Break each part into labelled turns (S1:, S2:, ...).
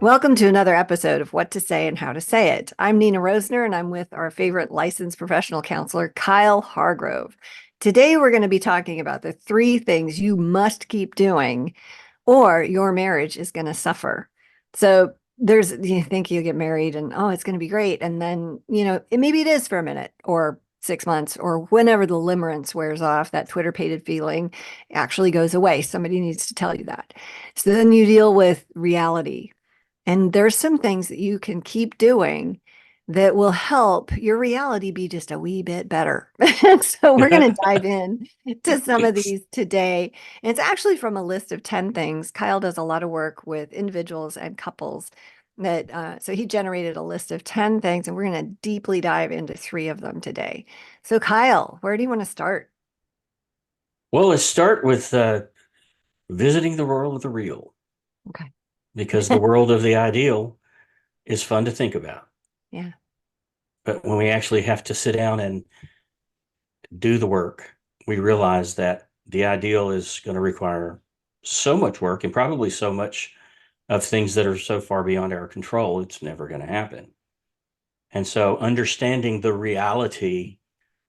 S1: Welcome to another episode of What to Say and How to Say It. I'm Nina Rosner, and I'm with our favorite licensed professional counselor, Kyle Hargrove. Today, we're going to be talking about the 3 things you must keep doing, or your marriage is going to suffer. So, you think you get married and, oh, it's going to be great. And then, maybe it is for a minute or 6 months or whenever the limerence wears off, that Twitter pated feeling actually goes away. Somebody needs to tell you that. So then you deal with reality, and there's some things that you can keep doing that will help your reality be just a wee bit better. So we're going to dive in to some of these today. And it's actually from a list of 10 things. Kyle does a lot of work with individuals and couples so he generated a list of 10 things, and we're going to deeply dive into 3 of them today. So Kyle, where do you want to start?
S2: Well, let's start with visiting the world of the real,
S1: Okay.
S2: because the world of the ideal is fun to think about.
S1: Yeah.
S2: But when we actually have to sit down and do the work, we realize that the ideal is going to require so much work and probably so much of things that are so far beyond our control, it's never going to happen. And so understanding the reality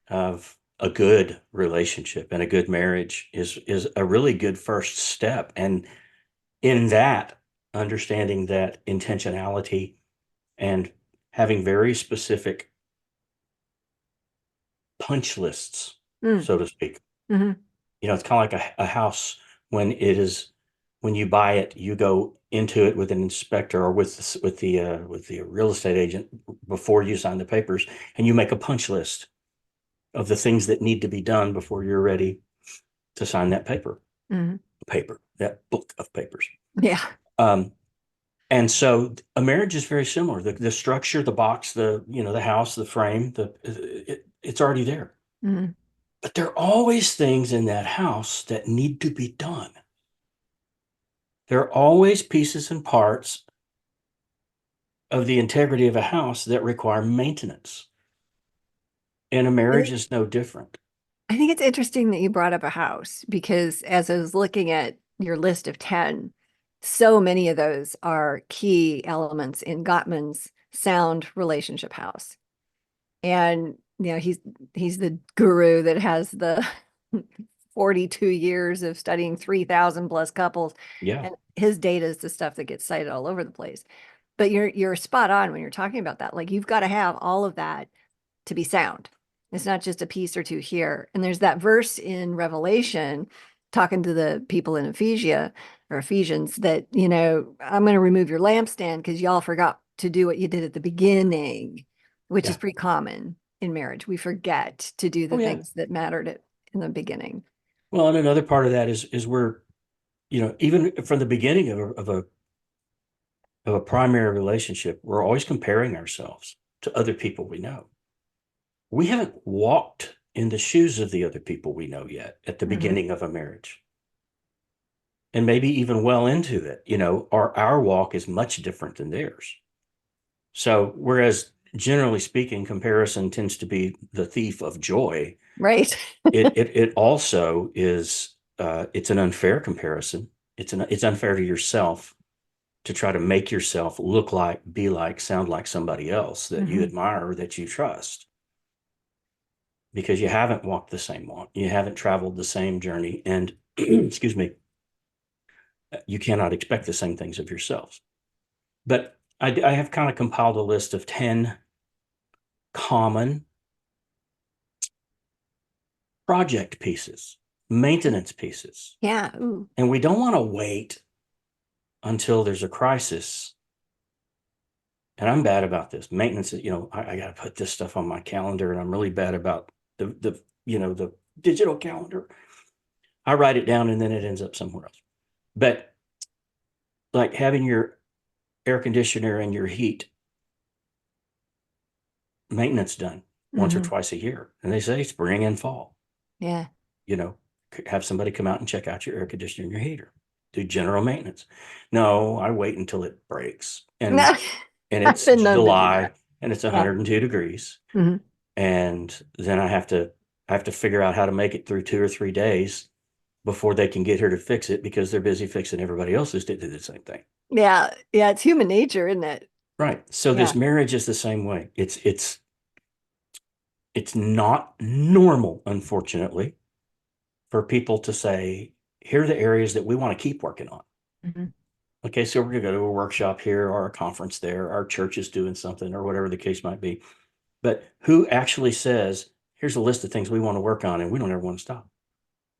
S2: of a good relationship and a good marriage is a really good first step. And in that, understanding that intentionality and having very specific punch lists,
S1: Mm.
S2: so to speak.
S1: Hmm.
S2: It's kind of like a house. When you buy it, you go into it with an inspector or with the real estate agent before you sign the papers, and you make a punch list of the things that need to be done before you're ready to sign that
S1: Hmm.
S2: that book of papers.
S1: Yeah.
S2: Um, And so a marriage is very similar. The structure, the box, the house, the frame, it's already there.
S1: Hmm.
S2: But there are always things in that house that need to be done. There are always pieces and parts of the integrity of a house that require maintenance. And a
S1: I
S2: marriage
S1: think
S2: is no different.
S1: I think it's interesting that you brought up a house, because as I was looking at your list of 10, so many of those are key elements in Gottman's sound relationship house. And he's the guru that has the 42 years of studying 3,000 plus couples,
S2: Yeah.
S1: and his data is the stuff that gets cited all over the place. But you're spot on when you're talking about that. Like, you've got to have all of that to be sound. It's not just a piece or two here. And there's that verse in Revelation talking to the people in Ephesia or Ephesians that, I'm going to remove your lampstand because y'all forgot to do what you did at the beginning, which is
S2: Yeah.
S1: pretty common in marriage. We forget to do
S2: Oh,
S1: the
S2: yeah.
S1: things that mattered in the beginning.
S2: Well, and another part of that is where, even from the beginning of a primary relationship, we're always comparing ourselves to other people we know. We haven't walked in the shoes of the other people we know yet at the
S1: Mhm.
S2: beginning of a marriage. And maybe even well into it, our walk is much different than theirs. So, whereas generally speaking, comparison tends to be the thief of joy,
S1: Right.
S2: it also is it's an unfair comparison. It's unfair to yourself to try to make yourself look like, be like, sound like somebody else that you
S1: Mhm.
S2: admire or that you trust, because you haven't walked the same walk, you haven't traveled the same journey, and excuse me, you cannot expect the same things of yourselves. But I have kind of compiled a list of 10 common project pieces, maintenance pieces.
S1: Yeah. Ooh.
S2: And we don't want to wait until there's a crisis. And I'm bad about this. Maintenance, I got to put this stuff on my calendar, and I'm really bad about the digital calendar. I write it down and then it ends up somewhere else. But like having your air conditioner and your heat maintenance done once or
S1: Hmm.
S2: twice a year. And they say spring and fall,
S1: Yeah.
S2: you know, have somebody come out and check out your air conditioner and your heater, do general maintenance. No, I wait until it breaks.
S1: No,
S2: And
S1: I've
S2: it's
S1: been known to do
S2: July
S1: that.
S2: and it's
S1: Yeah.
S2: 102 degrees.
S1: Hmm.
S2: And then I have to figure out how to make it through 2 or 3 days before they can get here to fix it, because they're busy fixing everybody else's to do the same thing.
S1: Yeah. Yeah. It's human nature, isn't it?
S2: Right. So
S1: Yeah.
S2: this marriage is the same way. It's not normal, unfortunately, for people to say, here are the areas that we want to keep working on.
S1: Mhm.
S2: Okay, so we're going to go to a workshop here or a conference there, our church is doing something or whatever the case might be. But who actually says, here's a list of things we want to work on and we don't ever want to stop?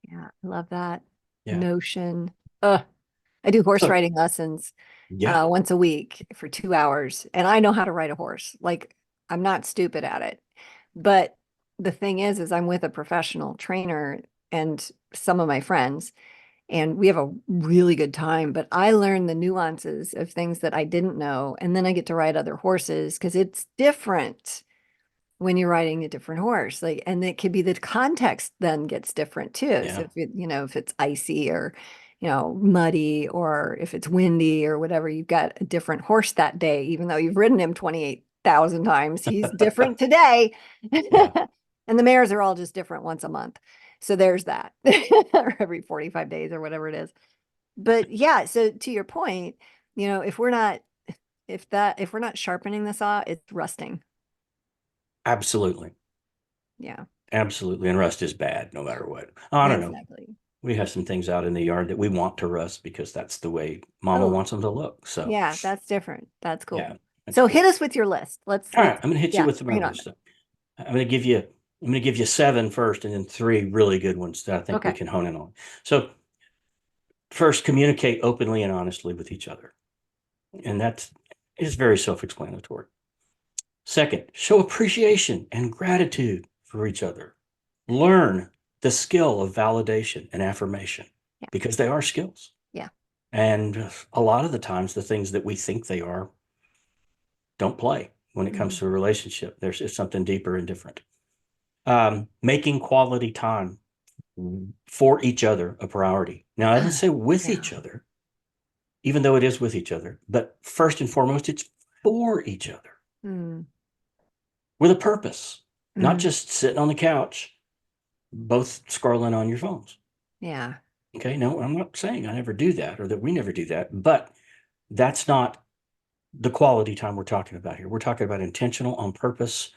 S1: Yeah. I love that
S2: Yeah.
S1: notion. I do horse
S2: So,
S1: riding lessons
S2: yeah,
S1: once a week for 2 hours, and I know how to ride a horse. Like, I'm not stupid at it. But the thing is I'm with a professional trainer and some of my friends, and we have a really good time. But I learn the nuances of things that I didn't know, and then I get to ride other horses because it's different when you're riding a different horse. Like, and it could be the context then gets different too. So
S2: yeah.
S1: if if it's icy or, muddy, or if it's windy or whatever, you've got a different horse that day, even though you've ridden him 28,000 times, he's different today.
S2: Yeah,
S1: And the mares are all just different once a month. So there's that, or every 45 days or whatever it is. But yeah, so to your point, if we're not, if we're not sharpening the saw, it's rusting.
S2: absolutely.
S1: Yeah.
S2: Absolutely. And rust is bad no matter what. I don't know.
S1: Exactly.
S2: We have some things out in the yard that we want to rust because that's the way mama
S1: Oh,
S2: wants them to look. So,
S1: yeah, that's different. That's
S2: yeah,
S1: cool.
S2: that's
S1: So hit
S2: cool.
S1: us with your list. Let's
S2: All right,
S1: let's
S2: I'm going to hit you
S1: yeah,
S2: with some
S1: bring it
S2: others.
S1: on.
S2: So I'm going to give you seven first and then three really good ones that I think we
S1: Okay.
S2: can hone in on. So, first, communicate openly and honestly with each other. And that is very self-explanatory. Second, show appreciation and gratitude for each other. Learn the skill of validation and affirmation
S1: Yeah.
S2: because they are skills.
S1: Yeah.
S2: And a lot of the times, the things that we think they are don't play when it comes
S1: Mhm.
S2: to a relationship. There's something deeper and different. Making quality time for each other a priority. Now, I didn't say with
S1: Yeah.
S2: each other, even though it is with each other, but first and foremost, it's for each other
S1: Mm.
S2: with a purpose, not
S1: Mm.
S2: just sitting on the couch, both scrolling on your phones.
S1: Yeah.
S2: Okay. No, I'm not saying I never do that or that we never do that, but that's not the quality time we're talking about here. We're talking about intentional on purpose.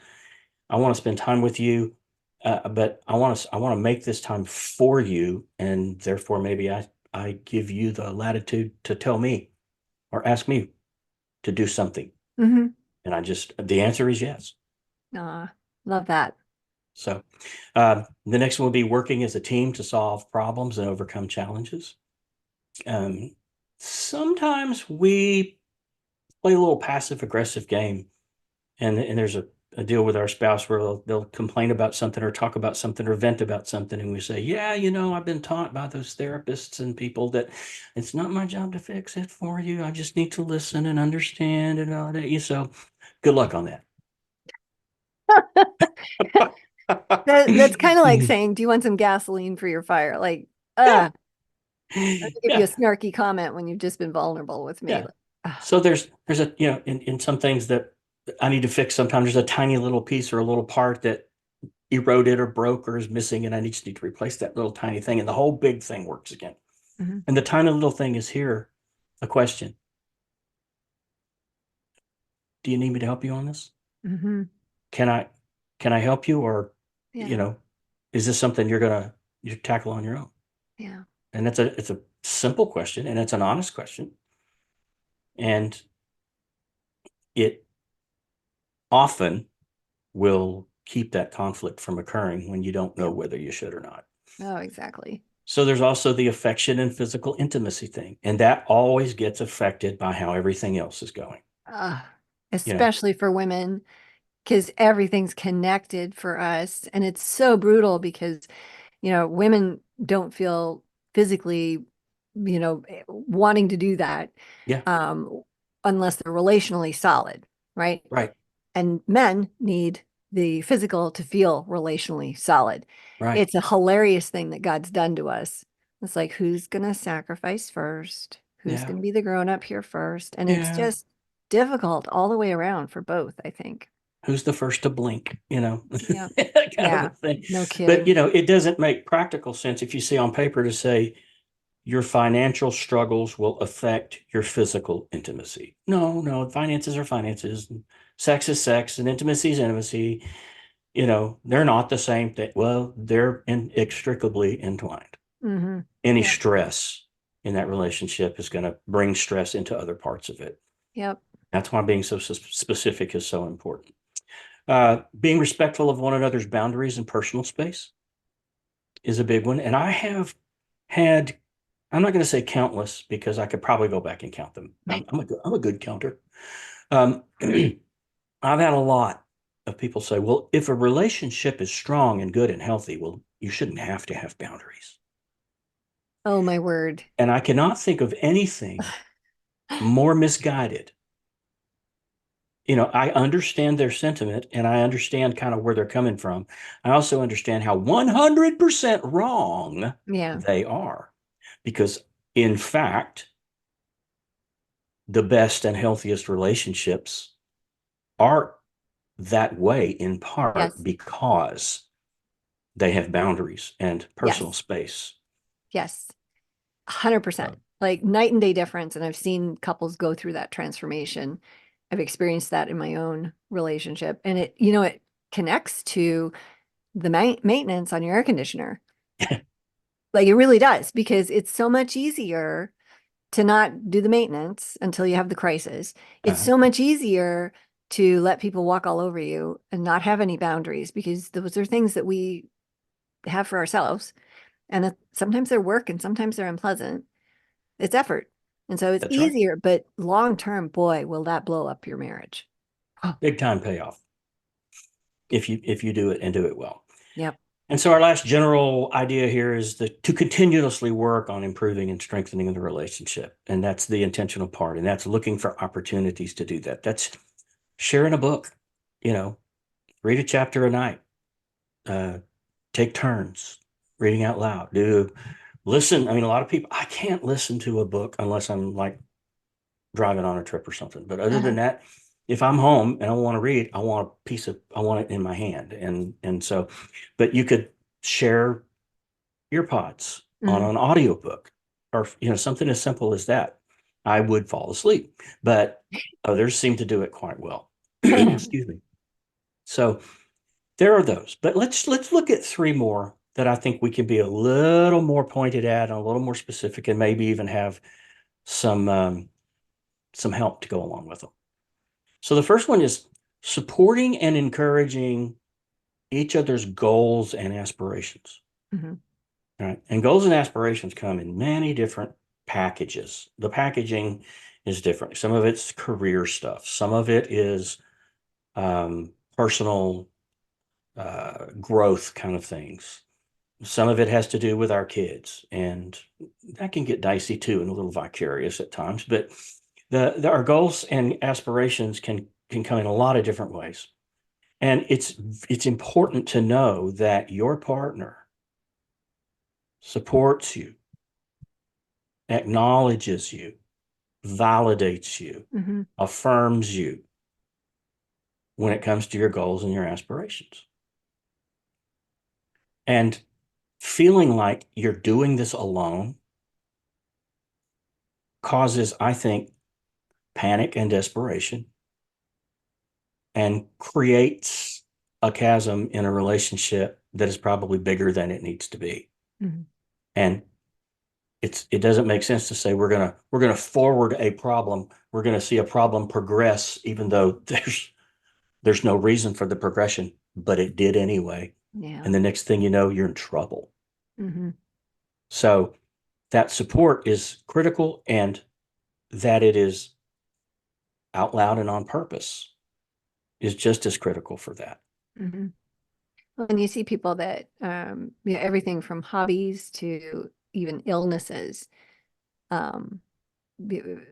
S2: I want to spend time with you, but I want to make this time for you, and therefore maybe I give you the latitude to tell me or ask me to do something,
S1: Hmm.
S2: and the answer is yes.
S1: Love that.
S2: So the next one will be working as a team to solve problems and overcome challenges. Um, Sometimes we play a little passive aggressive game, and there's a deal with our spouse where they'll complain about something or talk about something or vent about something, and we say, yeah, I've been taught by those therapists and people that it's not my job to fix it for you. I just need to listen and understand and all that. So good luck on
S1: That's kind of like
S2: that.
S1: saying, "Do you want some gasoline for your fire?" Like,
S2: Yeah,
S1: let me give you a
S2: yeah,
S1: snarky comment when you've just been vulnerable with me.
S2: yeah.
S1: Like,
S2: So there's a in some things that I need to fix. Sometimes there's a tiny little piece or a little part that eroded or broke or is missing, and I just need to replace that little tiny thing, and the whole big thing works again.
S1: mhm,
S2: And the tiny little thing is here. A question: do you need me to help you on this?
S1: mhm.
S2: Can I can I help you, or you
S1: Yeah.
S2: know, is this something you tackle on your own?
S1: Yeah.
S2: And it's a simple question, and it's an honest question, and it often will keep that conflict from occurring when you don't know
S1: Yeah.
S2: whether you should or not.
S1: Oh, exactly.
S2: So there's also the affection and physical intimacy thing, and that always gets affected by how everything else is going.
S1: Uh,
S2: You know,
S1: Especially for women, because everything's connected for us. And it's so brutal because, women don't feel physically, wanting to do that,
S2: yeah,
S1: um, unless they're relationally solid, right?
S2: right,
S1: And men need the physical to feel relationally solid.
S2: right,
S1: It's a hilarious thing that God's done to us. It's like, who's going to sacrifice first? Who's
S2: yeah,
S1: going to be the grown up here first? And it's
S2: yeah.
S1: just difficult all the way around for both, I think.
S2: Who's the first to blink,
S1: Yeah.
S2: that kind of a
S1: Yeah.
S2: thing.
S1: No
S2: But,
S1: kidding.
S2: it doesn't make practical sense if you see on paper to say, your financial struggles will affect your physical intimacy. No, no, finances are finances. Sex is sex, and intimacy is intimacy. They're not the same thing. Well, they're inextricably entwined.
S1: Mm-hmm.
S2: Any
S1: Yep.
S2: stress in that relationship is going to bring stress into other parts of it.
S1: Yep.
S2: That's why being so specific is so important. Being respectful of one another's boundaries and personal space is a big one. And I have had, I'm not going to say countless because I could probably go back and count them. I'm a good counter. I've had a lot of people say, well, if a relationship is strong and good and healthy, well, you shouldn't have to have boundaries.
S1: Oh, my word.
S2: And I cannot think of anything more misguided. I understand their sentiment and I understand kind of where they're coming from. I also understand how 100% wrong
S1: Yeah.
S2: they are. Because, in fact, the best and healthiest relationships are that way in part
S1: Yes.
S2: because they have boundaries and personal
S1: Yes.
S2: space.
S1: Yes. 100%. Like night and day difference. And I've seen couples go through that transformation. I've experienced that in my own relationship. And it connects to the maintenance on your air conditioner. Like it really does, because it's so much easier to not do the maintenance until you have the crisis. It's
S2: Uh,
S1: so much easier to let people walk all over you and not have any boundaries, because those are things that we have for ourselves. And sometimes they're work and sometimes they're unpleasant. It's effort. And so it's
S2: that's right.
S1: easier, but long term, boy, will that blow up your marriage. Oh,
S2: Big time payoff if you do it and do it well.
S1: yep.
S2: And so our last general idea here is to continuously work on improving and strengthening the relationship. And that's the intentional part. And that's looking for opportunities to do that. That's sharing a book, you know, read a chapter a night, uh, take turns reading out loud, do listen. I mean, a lot of people, I can't listen to a book unless I'm like driving on a trip or something. But other than that, if I'm home and I want to read, I want it in my hand. And so, but you could share ear pods on
S1: Mm.
S2: an audiobook or, something as simple as that. I would fall asleep, but others seem to do it quite well. Excuse me. So there are those, but let's look at three more that I think we can be a little more pointed at and a little more specific and maybe even have some some help to go along with them. So the first one is supporting and encouraging each other's goals and aspirations.
S1: Mhm.
S2: Right. And goals and aspirations come in many different packages. The packaging is different. Some of it's career stuff. Some of it is personal growth kind of things. Some of it has to do with our kids, and that can get dicey too and a little vicarious at times. But our goals and aspirations can come in a lot of different ways. And it's important to know that your partner supports you, acknowledges you, validates you,
S1: Mhm.
S2: affirms you when it comes to your goals and your aspirations. And feeling like you're doing this alone causes, I think, panic and desperation and creates a chasm in a relationship that is probably bigger than it needs to be.
S1: Mhm.
S2: And it doesn't make sense to say we're gonna forward a problem. We're gonna see a problem progress, even though there's no reason for the progression, but it did anyway.
S1: Yeah.
S2: And the next thing you know, you're in trouble.
S1: Mhm.
S2: So that support is critical, and that it is out loud and on purpose is just as critical for that.
S1: Mhm. Well, and you see people that, everything from hobbies to even illnesses, um,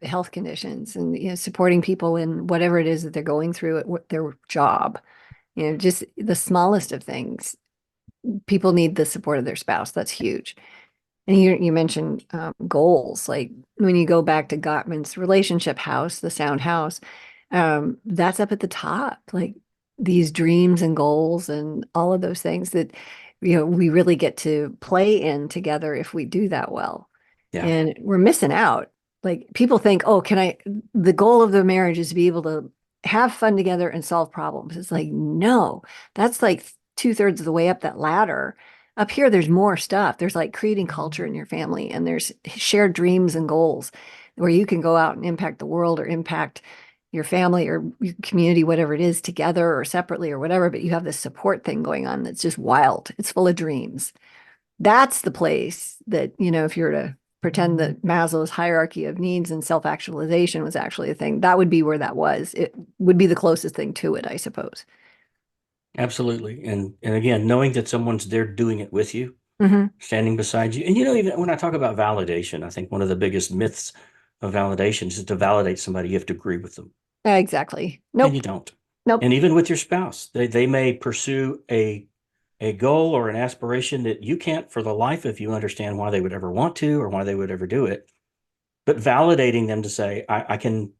S1: health conditions, and supporting people in whatever it is that they're going through at their job. Just the smallest of things. People need the support of their spouse. That's huge. And you mentioned goals. Like when you go back to Gottman's relationship house, the sound house, that's up at the top. Like these dreams and goals and all of those things that we really get to play in together if we do that well.
S2: Yeah.
S1: and we're missing out. Like people think, oh, the goal of the marriage is to be able to have fun together and solve problems. It's like, no, that's like two-thirds of the way up that ladder. Up here, there's more stuff. There's like creating culture in your family, and there's shared dreams and goals where you can go out and impact the world or impact your family or your community, whatever it is, together or separately or whatever. But you have this support thing going on that's just wild. It's full of dreams. That's the place that, if you were to pretend that Maslow's hierarchy of needs and self-actualization was actually a thing, that would be where that was. It would be the closest thing to it, I suppose.
S2: Absolutely. And again, knowing that someone's there doing it with you,
S1: Hmm.
S2: standing beside you. And even when I talk about validation, I think one of the biggest myths of validation is to validate somebody, you have to agree with them.
S1: Exactly.
S2: And you
S1: Nope.
S2: don't.
S1: Nope.
S2: And even with your spouse, they may pursue a goal or an aspiration that you can't for the life of you understand why they would ever want to or why they would ever do it. But validating them to say, I can,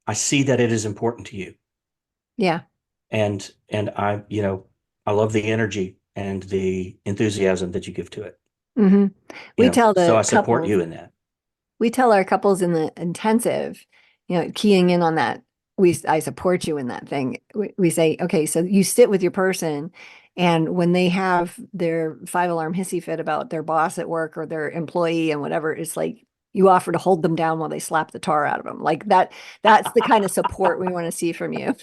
S2: I see that it is important to you.
S1: Yeah.
S2: And I love the energy and the enthusiasm that you give to it.
S1: Hmm. We tell
S2: So
S1: the
S2: I support
S1: couples
S2: you in that.
S1: we tell our couples in the intensive, keying in on that, I support you in that thing. We say, okay, so you sit with your person, and when they have their five-alarm hissy fit about their boss at work or their employee and whatever, it's like you offer to hold them down while they slap the tar out of them. Like that's the kind of support we want to see from you.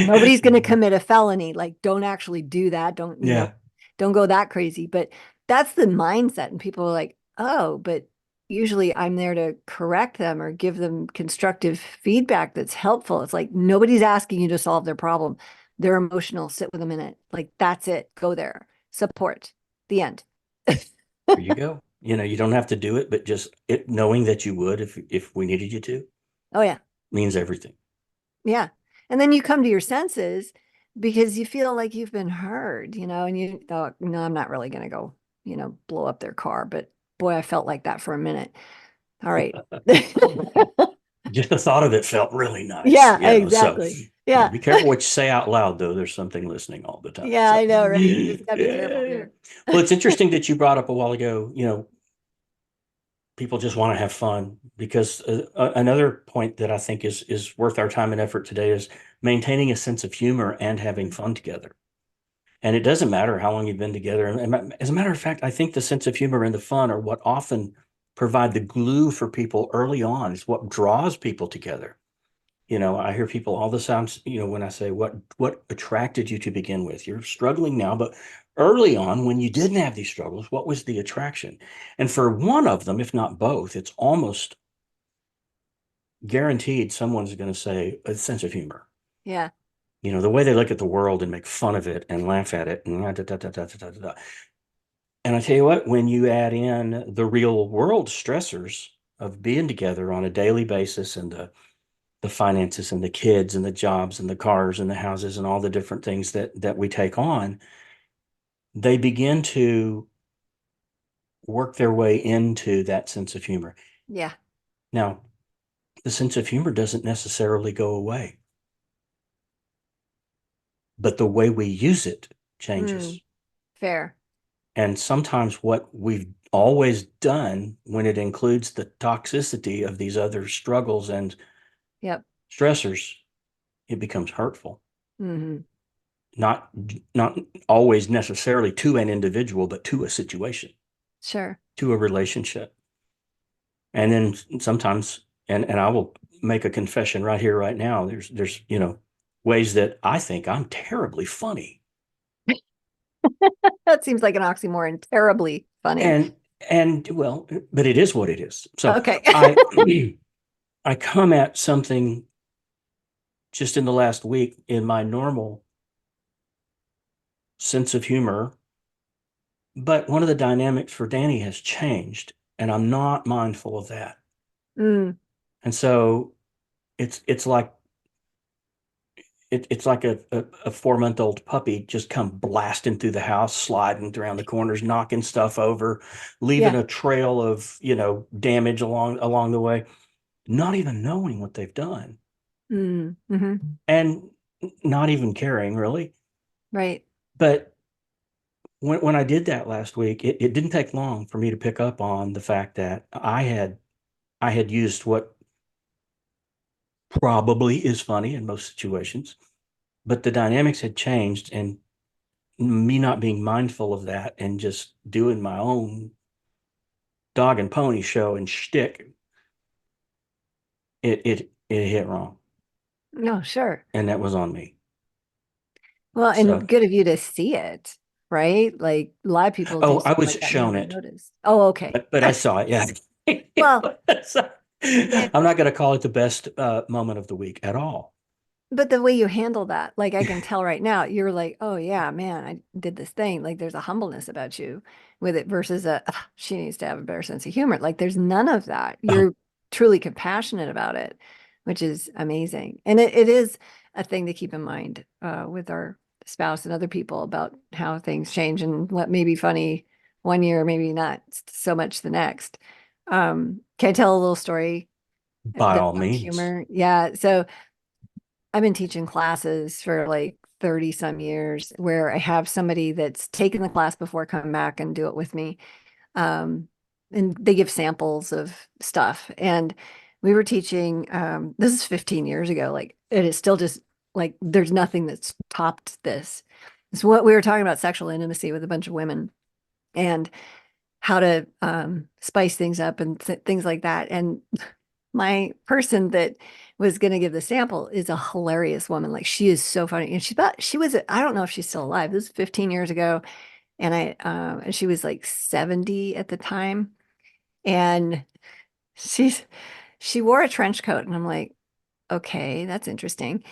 S1: Nobody's going to commit a felony. Like, don't actually do that.
S2: Yeah.
S1: Don't go that crazy. But that's the mindset. And people are like, oh, but usually I'm there to correct them or give them constructive feedback that's helpful. It's like nobody's asking you to solve their problem. They're emotional. Sit with them in it. Like, that's it. Go there. Support. The end.
S2: There you go. You don't have to do it, but just it knowing that you would if we needed you to
S1: Oh, yeah.
S2: means everything.
S1: Yeah. And then you come to your senses because you feel like you've been heard, and you thought, no, I'm not really going to go, blow up their car. But boy, I felt like that for a minute. All right.
S2: Just the thought of it felt really nice,
S1: Yeah,
S2: So,
S1: exactly. Yeah.
S2: be careful what you say out loud, though. There's something listening all the time.
S1: Yeah,
S2: So,
S1: I know, right? You just gotta be careful
S2: yeah.
S1: here.
S2: Well, it's interesting that you brought up a while ago, people just want to have fun because another point that I think is worth our time and effort today is maintaining a sense of humor and having fun together. And it doesn't matter how long you've been together. And as a matter of fact, I think the sense of humor and the fun are what often provide the glue for people early on. It's what draws people together. I hear people all the time, when I say what attracted you to begin with. You're struggling now, but early on, when you didn't have these struggles, what was the attraction? And for one of them, if not both, it's almost guaranteed someone's going to say a sense of humor.
S1: Yeah.
S2: The way they look at the world and make fun of it and laugh at it and da, da, da, da, da, da, da. And I tell you what, when you add in the real world stressors of being together on a daily basis and the finances and the kids and the jobs and the cars and the houses and all the different things that we take on, they begin to work their way into that sense of humor.
S1: Yeah.
S2: Now, the sense of humor doesn't necessarily go away, but the way we use it
S1: Mm,
S2: changes.
S1: fair.
S2: And sometimes what we've always done when it includes the toxicity of these other struggles and
S1: Yep.
S2: stressors, it becomes hurtful.
S1: Hmm.
S2: Not not always necessarily to an individual, but to a situation,
S1: Sure.
S2: to a relationship. And then sometimes, and I will make a confession right here, right now. There's ways that I think I'm terribly funny.
S1: That seems like an oxymoron. Terribly funny.
S2: And and well, but it is what it is. So
S1: Okay.
S2: I I come at something just in the last week in my normal sense of humor. But one of the dynamics for Danny has changed, and I'm not mindful of that.
S1: Mm,
S2: And so it's like it's like a 4 month old puppy just come blasting through the house, sliding around the corners, knocking stuff over, leaving
S1: yeah.
S2: a trail of damage along the way, not even knowing what they've done,
S1: Mm, hmm.
S2: and not even caring really.
S1: Right.
S2: But when I did that last week, it didn't take long for me to pick up on the fact that I had used what probably is funny in most situations, but the dynamics had changed, and me not being mindful of that and just doing my own dog and pony show and shtick, it hit wrong,
S1: No, sure.
S2: and that was on me.
S1: Well, and
S2: So,
S1: good of you to see it, right? Like a lot of people do
S2: oh, I
S1: stuff
S2: was
S1: like that and they
S2: shown
S1: don't
S2: it,
S1: notice. Oh, okay.
S2: but I saw it. Yeah.
S1: Well,
S2: So,
S1: yeah,
S2: I'm not going to call it the best moment of the week at all.
S1: but the way you handle that, like I can tell right now, you're like, oh yeah, man, I did this thing. Like there's a humbleness about you with it versus a "Ugh, she needs to have a better sense of humor." Like there's none of that.
S2: Oh,
S1: You're truly compassionate about it, which is amazing. And it is a thing to keep in mind with our spouse and other people about how things change and what may be funny one year, maybe not so much the next. Can I tell a little story
S2: by all
S1: about
S2: means.
S1: humor? Yeah. So I've been teaching classes for like 30 some years where I have somebody that's taken the class before come back and do it with me. Um, and they give samples of stuff. And we were teaching, this is 15 years ago, like it is still just like there's nothing that's topped this. It's what we were talking about sexual intimacy with a bunch of women and how to spice things up and things like that. And my person that was going to give the sample is a hilarious woman. Like she is so funny. And she was, I don't know if she's still alive. This is 15 years ago. And she was like 70 at the time. And she's, she wore a trench coat. And I'm like, okay, that's interesting.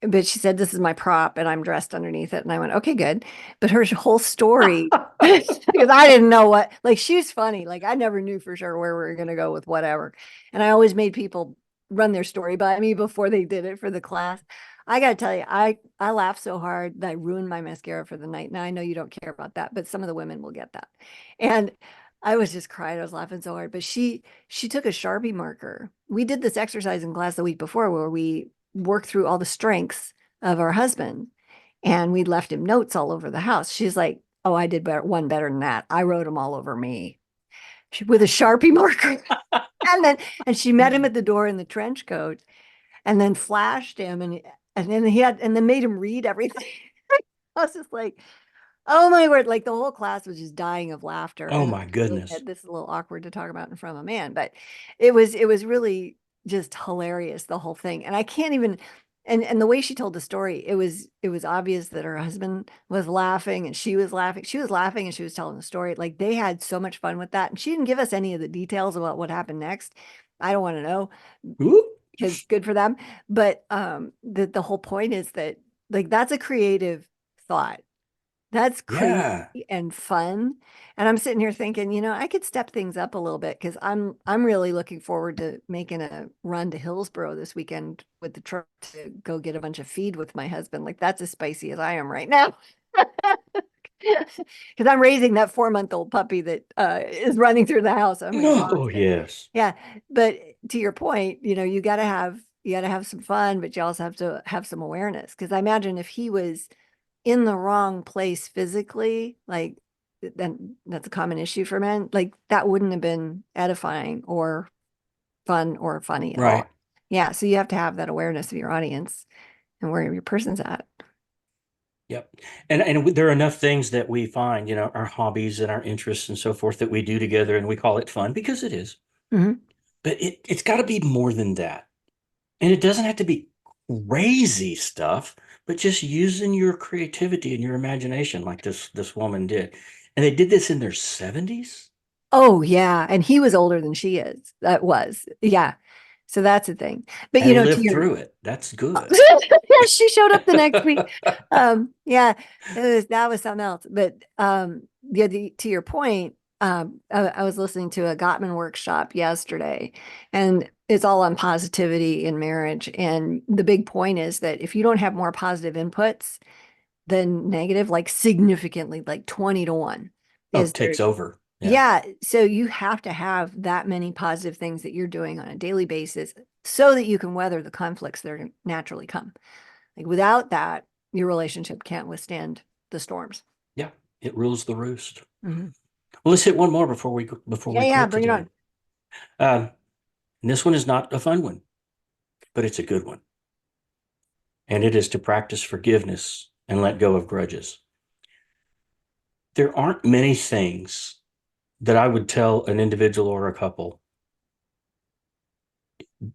S1: But she said, this is my prop and I'm dressed underneath it. And I went, okay, good. But her whole story, because I didn't know what, like, she's funny. Like, I never knew for sure where we were going to go with whatever. And I always made people run their story by me before they did it for the class. I got to tell you, I laughed so hard that I ruined my mascara for the night. Now, I know you don't care about that, but some of the women will get that. And I was just crying. I was laughing so hard. But she took a Sharpie marker. We did this exercise in class the week before where we work through all the strengths of our husband. And we left him notes all over the house. She's like, oh, I did one better than that. I wrote them all over me with a Sharpie marker. And she met him at the door in the trench coat and then flashed him and then made him read everything. I was just like, oh my word. Like the whole class was just dying of laughter.
S2: Oh
S1: And
S2: my
S1: really
S2: goodness.
S1: this is a little awkward to talk about in front of a man, but it was really just hilarious, the whole thing. And I can't even and the way she told the story, it was obvious that her husband was laughing and she was laughing. She was laughing and she was telling the story. Like they had so much fun with that. And she didn't give us any of the details about what happened next. I don't want to know
S2: Ooh,
S1: because good for them. But the whole point is that like that's a creative thought. That's crazy
S2: yeah.
S1: and fun. And I'm sitting here thinking, you know, I could step things up a little bit because I'm really looking forward to making a run to Hillsboro this weekend with the truck to go get a bunch of feed with my husband. Like that's as spicy as I am right now. Because I'm raising that 4-month-old puppy that is running through the house. I'm
S2: Oh,
S1: exhausted.
S2: yes.
S1: Yeah, but to your point, you know, you got to have some fun, but you also have to have some awareness. Because I imagine if he was in the wrong place physically, like then that's a common issue for men. Like that wouldn't have been edifying or fun or funny at all.
S2: Right.
S1: Yeah, so you have to have that awareness of your audience and where your person's at.
S2: Yep. And there are enough things that we find, our hobbies and our interests and so forth that we do together and we call it fun because it is.
S1: Mhm.
S2: But it's got to be more than that. And it doesn't have to be crazy stuff, but just using your creativity and your imagination like this woman did. And they did this in their 70s.
S1: Oh yeah, and he was older than she is. That was. Yeah. So that's the thing. But
S2: And
S1: you
S2: he
S1: know, to
S2: lived
S1: your
S2: through it. That's good.
S1: yeah, she showed up the next week. Yeah, that was something else. But to your point, I was listening to a Gottman workshop yesterday, and it's all on positivity in marriage. And the big point is that if you don't have more positive inputs than negative, like significantly, like 20 to 1,
S2: Oh,
S1: is
S2: it
S1: there
S2: takes over. Yeah.
S1: yeah, so you have to have that many positive things that you're doing on a daily basis so that you can weather the conflicts that are naturally come. Like without that, your relationship can't withstand the storms.
S2: Yeah. It rules the roost.
S1: Mhm.
S2: Well, let's hit one more before
S1: Yeah,
S2: we
S1: yeah,
S2: quit
S1: bring it
S2: today.
S1: on.
S2: And this one is not a fun one, but it's a good one. And it is to practice forgiveness and let go of grudges. There aren't many things that I would tell an individual or a couple.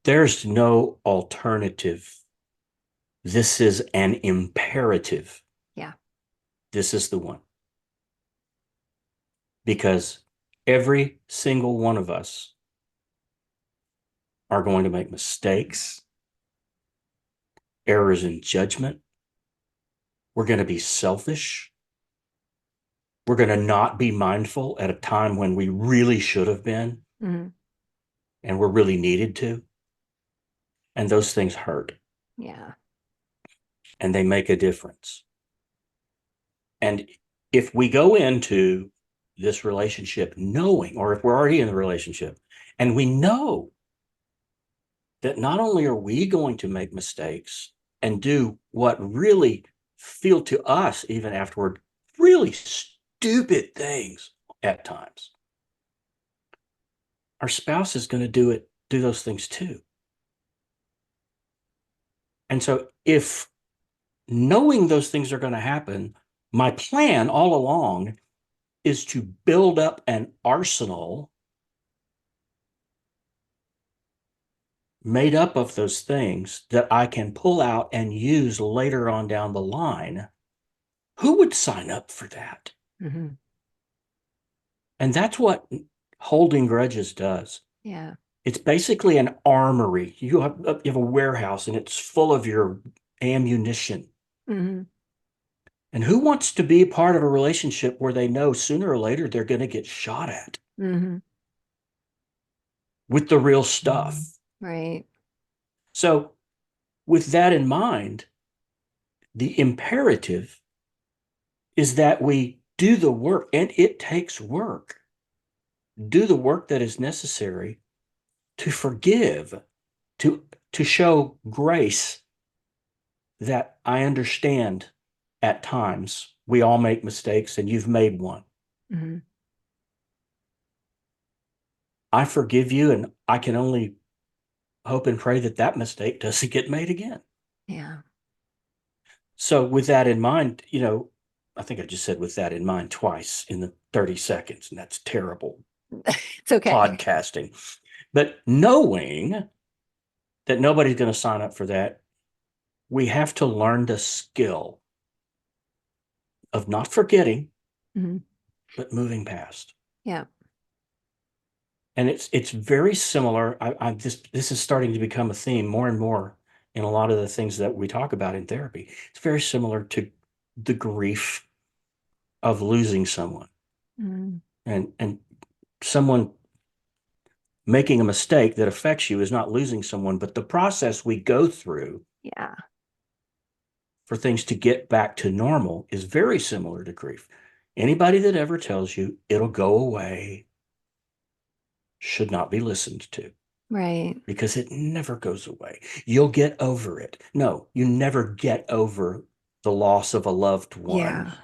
S2: There's no alternative. This is an imperative.
S1: Yeah.
S2: This is the one. Because every single one of us are going to make mistakes, errors in judgment. We're going to be selfish. We're going to not be mindful at a time when we really should have been
S1: Mhm.
S2: and we're really needed to. And those things hurt
S1: Yeah.
S2: and they make a difference. And if we go into this relationship knowing, or if we're already in the relationship and we know that not only are we going to make mistakes and do what really feel to us, even afterward, really stupid things at times, our spouse is going to do those things too. And so if knowing those things are going to happen, my plan all along is to build up an arsenal made up of those things that I can pull out and use later on down the line. Who would sign up for that?
S1: Mhm.
S2: And that's what holding grudges does.
S1: Yeah.
S2: It's basically an armory. You have a warehouse and it's full of your ammunition.
S1: Mhm.
S2: And who wants to be part of a relationship where they know sooner or later they're going to get shot at
S1: Mhm.
S2: with the real stuff?
S1: Right.
S2: So, with that in mind, the imperative is that we do the work, and it takes work. Do the work that is necessary to forgive, to show grace that I understand at times we all make mistakes and you've made one.
S1: Mhm.
S2: I forgive you and I can only hope and pray that that mistake doesn't get made again.
S1: Yeah.
S2: So with that in mind, I think I just said with that in mind twice in the 30 seconds, and that's terrible
S1: It's okay.
S2: podcasting. But knowing that nobody's going to sign up for that, we have to learn the skill of not forgetting,
S1: Mhm.
S2: but moving past.
S1: Yeah.
S2: And it's very similar. This is starting to become a theme more and more in a lot of the things that we talk about in therapy. It's very similar to the grief of losing someone
S1: Mhm.
S2: and someone making a mistake that affects you is not losing someone, but the process we go through
S1: Yeah.
S2: for things to get back to normal is very similar to grief. Anybody that ever tells you it'll go away should not be listened to
S1: Right.
S2: because it never goes away. You'll get over it. No, you never get over the loss of a loved one,
S1: Yeah.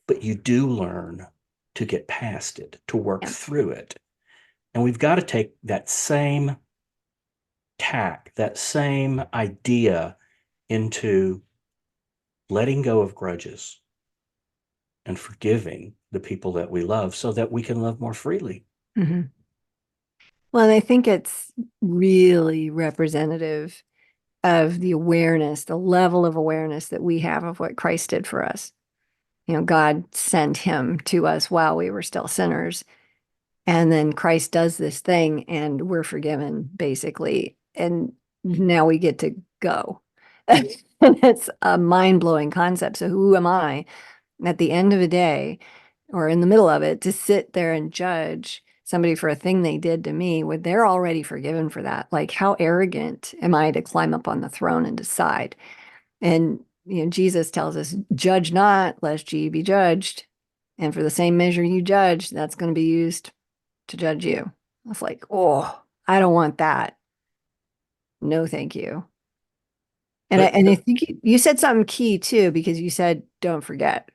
S2: but you do learn to get past it, to work
S1: Yeah.
S2: through it. And we've got to take that same tack, that same idea into letting go of grudges and forgiving the people that we love so that we can love more freely.
S1: Mhm. Well, and I think it's really representative of the awareness, the level of awareness that we have of what Christ did for us. God sent him to us while we were still sinners. And then Christ does this thing and we're forgiven, basically. And now we get to go. And it's a mind-blowing concept. So who am I at the end of a day or in the middle of it to sit there and judge somebody for a thing they did to me when they're already forgiven for that? Like, how arrogant am I to climb up on the throne and decide? And Jesus tells us, judge not, lest ye be judged. And for the same measure you judge, that's going to be used to judge you. I was like, oh, I don't want that. No, thank you. And I
S2: But
S1: think you said something key too, because you said, don't forget.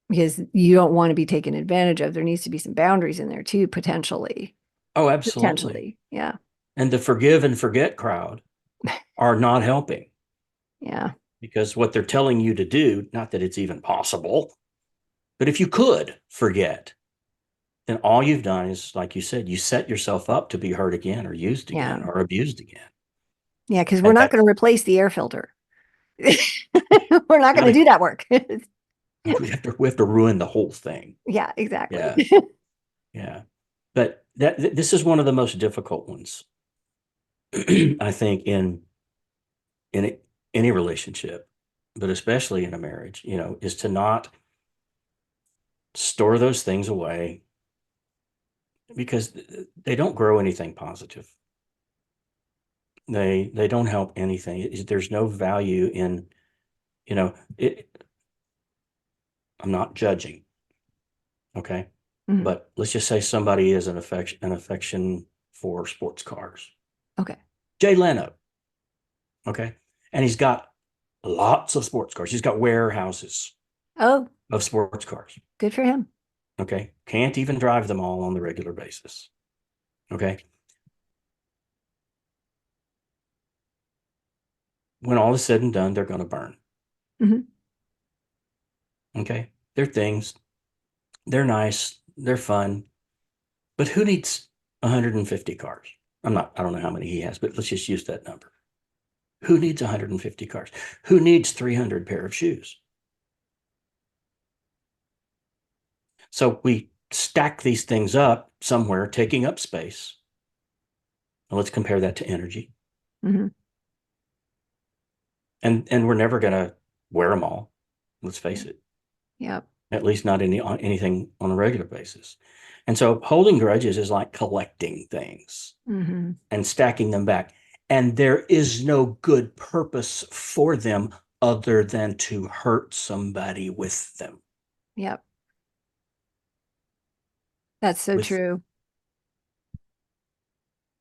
S1: because you don't want to be taken advantage of. There needs to be some boundaries in there too, potentially.
S2: Oh, absolutely.
S1: Potentially. Yeah.
S2: And the forgive and forget crowd are not helping
S1: Yeah.
S2: because what they're telling you to do, not that it's even possible, but if you could forget, then all you've done is, like you said, you set yourself up to be hurt again or used
S1: Yeah.
S2: again or abused again.
S1: Yeah. Because we're
S2: And
S1: not
S2: that
S1: going to replace the air filter. We're not going to
S2: gotta,
S1: do that work.
S2: we have to ruin the whole thing.
S1: Yeah, exactly.
S2: Yeah. Yeah. But this is one of the most difficult ones, I think, in any relationship, but especially in a marriage, is to not store those things away because they don't grow anything positive. They don't help anything. There's no value in, it. I'm not judging, okay?
S1: Mhm.
S2: But let's just say somebody is an affection for sports cars.
S1: Okay.
S2: Jay Leno, okay? And he's got lots of sports cars. He's got warehouses
S1: Oh,
S2: of sports cars.
S1: good for him.
S2: Okay. Can't even drive them all on the regular basis. Okay. When all is said and done, they're going to burn.
S1: Hmm.
S2: Okay. They're things, they're nice, they're fun, but who needs 150 cars? I don't know how many he has, but let's just use that number. Who needs 150 cars? Who needs 300 pair of shoes? So we stack these things up somewhere, taking up space. And let's compare that to energy.
S1: Hmm.
S2: And we're never going to wear them all. Let's face it.
S1: Yep.
S2: At least not anything on a regular basis. And so holding grudges is like collecting things
S1: Hmm.
S2: and stacking them back. And there is no good purpose for them other than to hurt somebody with them.
S1: Yep. That's so
S2: With
S1: true.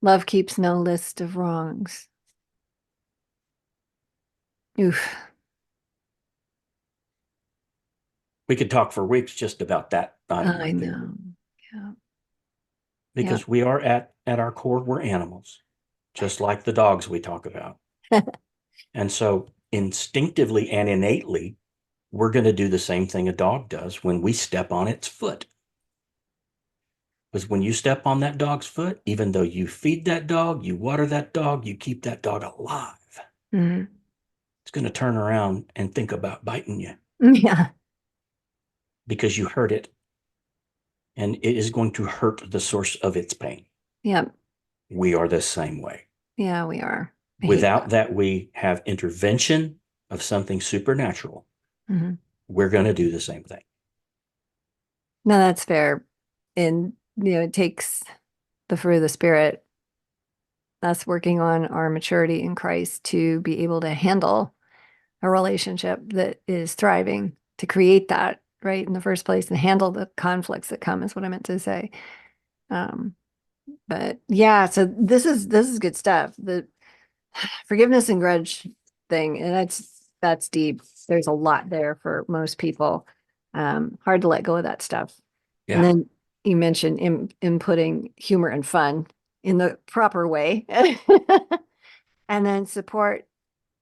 S1: Love keeps no list of wrongs. Oof.
S2: we could talk for weeks just about that item
S1: I
S2: right there
S1: know. Yeah.
S2: because we are at our core we're animals, just like the dogs we talk about.
S1: Yep.
S2: And so instinctively and innately, we're going to do the same thing a dog does when we step on its foot. Because when you step on that dog's foot, even though you feed that dog, you water that dog, you keep that dog alive,
S1: Hmm.
S2: it's going to turn around and think about biting you
S1: Yeah.
S2: because you hurt it. And it is going to hurt the source of its pain.
S1: Yep.
S2: We are the same way.
S1: Yeah, we are. I hate
S2: Without
S1: that.
S2: that, we have intervention of something supernatural.
S1: Hmm.
S2: We're going to do the same thing.
S1: No, that's fair. And, it takes the fruit of the spirit, us working on our maturity in Christ to be able to handle a relationship that is thriving, to create that right in the first place and handle the conflicts that come is what I meant to say. Um, but yeah, so this is good stuff. The forgiveness and grudge thing, and that's deep. There's a lot there for most people. Hard to let go of that stuff. And
S2: Yeah.
S1: then you mentioned inputting humor and fun in the proper way. And then support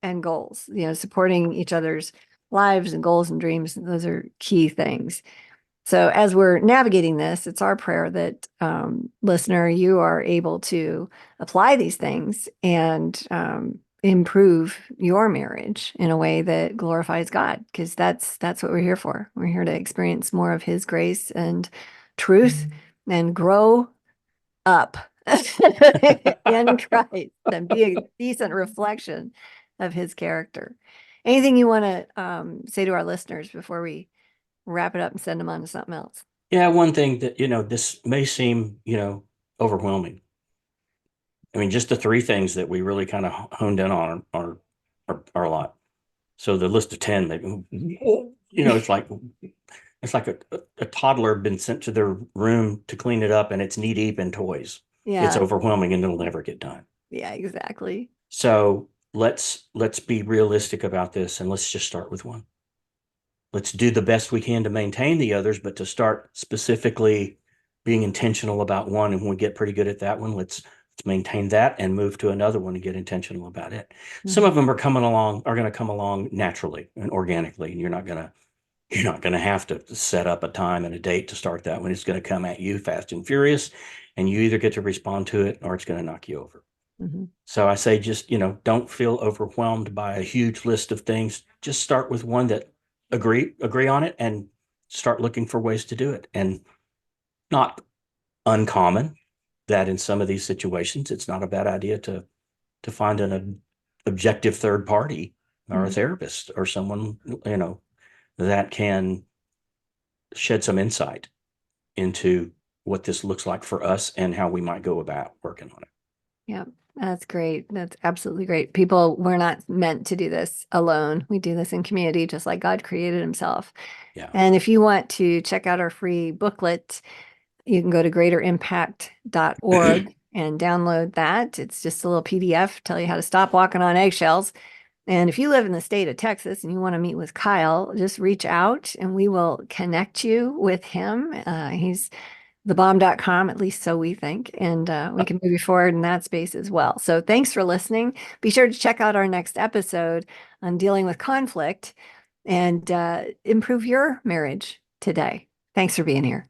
S1: and goals, supporting each other's lives and goals and dreams. Those are key things. So as we're navigating this, it's our prayer that listener, you are able to apply these things and improve your marriage in a way that glorifies God, because that's what we're here for. We're here to experience more of His grace and truth and grow up in Christ and be a decent reflection of His character. Anything you want to say to our listeners before we wrap it up and send them on to something else?
S2: Yeah. One thing that, this may seem, overwhelming. I mean, just the three things that we really kind of honed in on are a lot. So the list of 10, it's like a toddler been sent to their room to clean it up and it's knee deep in toys. It's
S1: Yeah,
S2: overwhelming and it'll never get done.
S1: yeah, exactly.
S2: So let's be realistic about this and let's just start with one. let's do the best we can to maintain the others, but to start specifically being intentional about one. And when we get pretty good at that one, let's maintain that and move to another one and get intentional about it. Some of
S1: Mhm.
S2: them are going to come along naturally and organically, and you're not going to have to set up a time and a date to start that one. It's going to come at you fast and furious, and you either get to respond to it or it's going to knock you over.
S1: Mhm.
S2: So I say just, don't feel overwhelmed by a huge list of things. Just start with one that agree on it and start looking for ways to do it. And not uncommon that in some of these situations, it's not a bad idea to find an objective third party or a
S1: Mhm.
S2: therapist or someone, that can shed some insight into what this looks like for us and how we might go about working on it.
S1: Yeah, that's great. That's absolutely great. People, we're not meant to do this alone. We do this in community, just like God created himself.
S2: Yeah.
S1: And if you want to check out our free booklet, you can go to greaterimpact.org and download that. It's just a little PDF, tell you how to stop walking on eggshells. And if you live in the state of Texas and you want to meet with Kyle, just reach out and we will connect you with him. He's thebomb.com, at least so we think, and we can move you forward in that space as well. So thanks for listening. Be sure to check out our next episode on dealing with conflict and improve your marriage today. Thanks for being here.